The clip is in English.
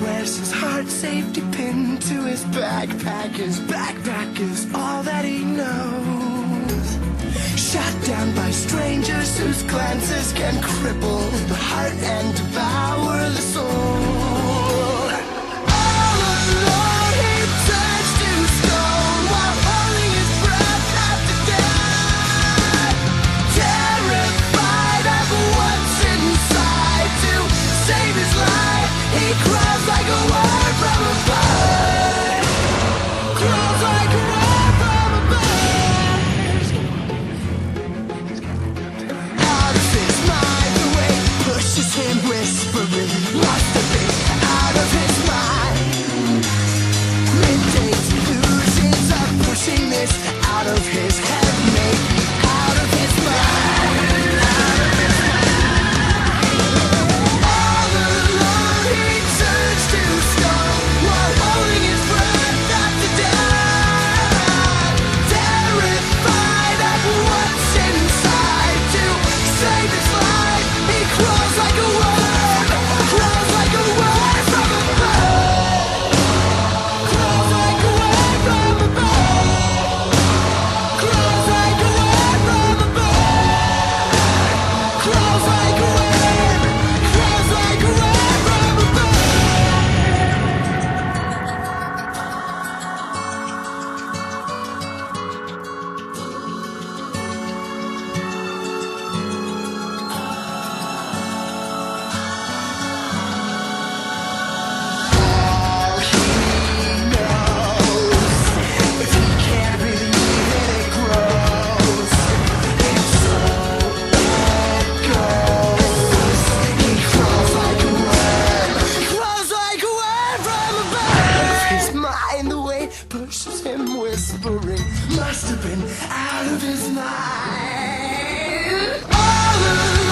Wears his heart safety pin to his backpack. His backpack is all that he knows. Shot down by strangers whose glances can cripple the heart and devour the soul. All alone he turns to stone while holding his breath after death. Terrified of what's inside, to save his life he crawls like a worm from a bird. Crawls like a worm from a bird. Out of his mind, the way pushes him whispering. Must have been out of his mind. Midday delusions are pushing this out of his head, maybe out of his mind. Out of his mind. All alone he turns to stone while holding his breath after death. Terrified of what's inside, to save his life he crawls like a worm. Crawls like a worm from a bird. Crawls like a worm from a bird. Crawls like a worm from a bird. Crawls like a worm. Crawls like a worm from a bird. All he knows, if he can't believe it, it grows. It's so it goes. He crawls like a worm. Crawls like a worm from a bird. Out of his mind, the way pushes him whispering. Must have been out of his mind. All alone